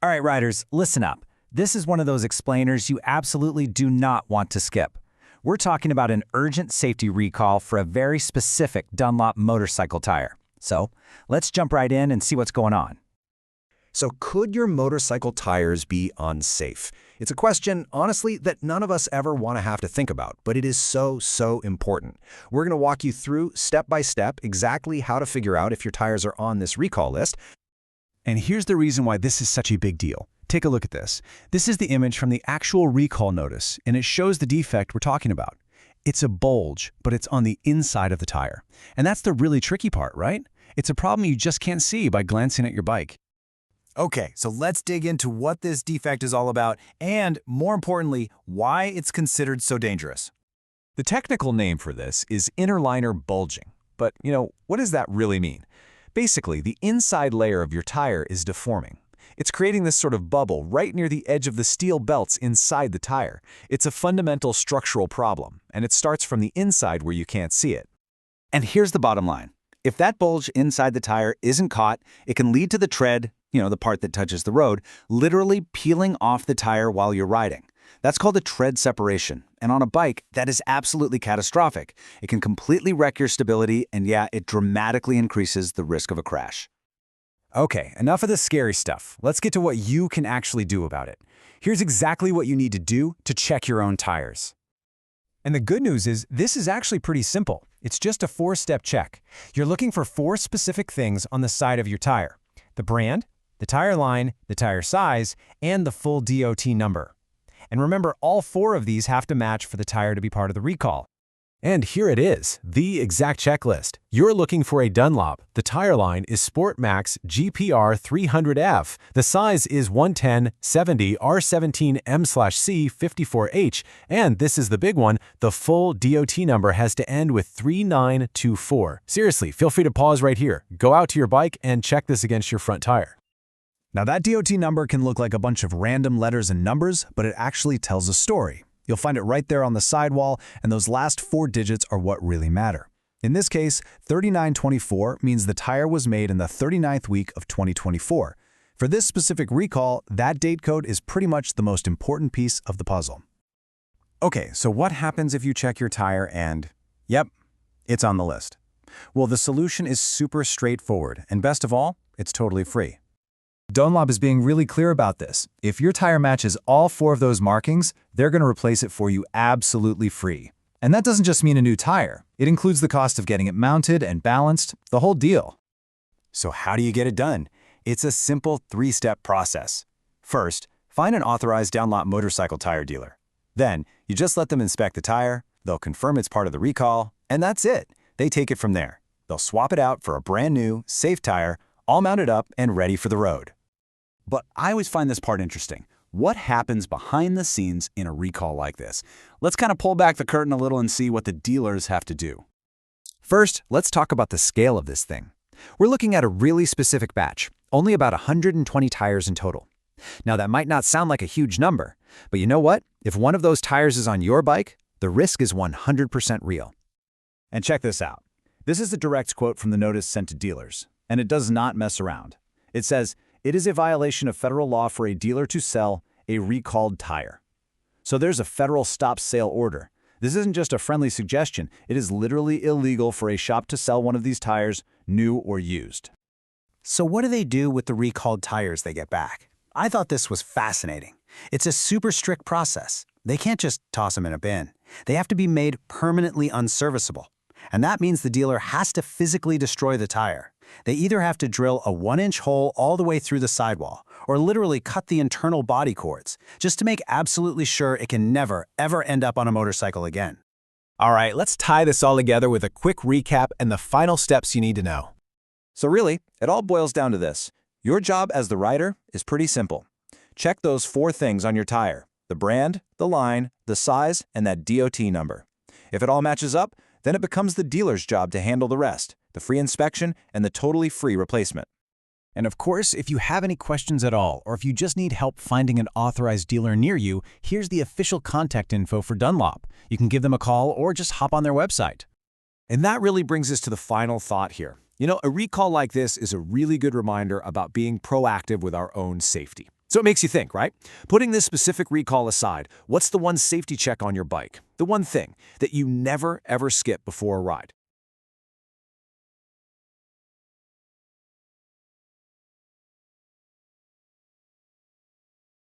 All right, riders, listen up. This is one of those explainers you absolutely do not want to skip. We're talking about an urgent safety recall for a very specific Dunlop motorcycle tire. So let's jump right in and see what's going on. So could your motorcycle tires be unsafe? It's a question, honestly, that none of us ever want to have to think about, but it is so important. We're going to walk you through, step by step, exactly how to figure out if your tires are on this recall list. And here's the reason why this is such a big deal. Take a look at this. This is the image from the actual recall notice, and it shows the defect we're talking about. It's a bulge, but it's on the inside of the tire. And that's the really tricky part, right? It's a problem you just can't see by glancing at your bike. Okay, so let's dig into what this defect is all about and, more importantly, why it's considered so dangerous. The technical name for this is inner liner bulging. But, what does that really mean? Basically, the inside layer of your tire is deforming. It's creating this sort of bubble right near the edge of the steel belts inside the tire. It's a fundamental structural problem, and it starts from the inside where you can't see it. And here's the bottom line. If that bulge inside the tire isn't caught, it can lead to the tread, the part that touches the road, literally peeling off the tire while you're riding. That's called a tread separation. And on a bike, that is absolutely catastrophic. It can completely wreck your stability, and yeah, it dramatically increases the risk of a crash. Okay, enough of the scary stuff. Let's get to what you can actually do about it. Here's exactly what you need to do to check your own tires. And the good news is, this is actually pretty simple. It's just a 4-step check. You're looking for 4 specific things on the side of your tire: the brand, the tire line, the tire size, and the full DOT number. And remember, all 4 of these have to match for the tire to be part of the recall. And here it is, the exact checklist. You're looking for a Dunlop. The tire line is Sport Max GPR 300F. The size is 110/70 R17M/C 54H. And this is the big one, the full DOT number has to end with 3924. Seriously, feel free to pause right here. Go out to your bike and check this against your front tire. Now, that DOT number can look like a bunch of random letters and numbers, but it actually tells a story. You'll find it right there on the sidewall, and those last 4 digits are what really matter. In this case, 3924 means the tire was made in the 39th week of 2024. For this specific recall, that date code is pretty much the most important piece of the puzzle. Okay, so what happens if you check your tire and, yep, it's on the list? Well, the solution is super straightforward, and best of all, it's totally free. Dunlop is being really clear about this. If your tire matches all 4 of those markings, they're going to replace it for you absolutely free. And that doesn't just mean a new tire. It includes the cost of getting it mounted and balanced, the whole deal. So how do you get it done? It's a simple 3-step process. First, find an authorized Dunlop motorcycle tire dealer. Then, you just let them inspect the tire, they'll confirm it's part of the recall, and that's it. They take it from there. They'll swap it out for a brand new, safe tire, all mounted up and ready for the road. But I always find this part interesting. What happens behind the scenes in a recall like this? Let's kind of pull back the curtain a little and see what the dealers have to do. First, let's talk about the scale of this thing. We're looking at a really specific batch, only about 120 tires in total. Now, that might not sound like a huge number, but you know what? If one of those tires is on your bike, the risk is 100% real. And check this out. This is a direct quote from the notice sent to dealers, and it does not mess around. It says, "It is a violation of federal law for a dealer to sell a recalled tire." So there's a federal stop sale order. This isn't just a friendly suggestion. It is literally illegal for a shop to sell one of these tires, new or used. So what do they do with the recalled tires they get back? I thought this was fascinating. It's a super strict process. They can't just toss them in a bin. They have to be made permanently unserviceable. And that means the dealer has to physically destroy the tire. They either have to drill a 1-inch hole all the way through the sidewall, or literally cut the internal body cords, just to make absolutely sure it can never, ever end up on a motorcycle again. All right, let's tie this all together with a quick recap and the final steps you need to know. So really, it all boils down to this. Your job as the rider is pretty simple. Check those 4 things on your tire: the brand, the line, the size, and that DOT number. If it all matches up, then it becomes the dealer's job to handle the rest, the free inspection and the totally free replacement. And of course, if you have any questions at all, or if you just need help finding an authorized dealer near you, here's the official contact info for Dunlop. You can give them a call or just hop on their website. And that really brings us to the final thought here. A recall like this is a really good reminder about being proactive with our own safety. So it makes you think, right? Putting this specific recall aside, what's the one safety check on your bike? The one thing that you never, ever skip before a ride?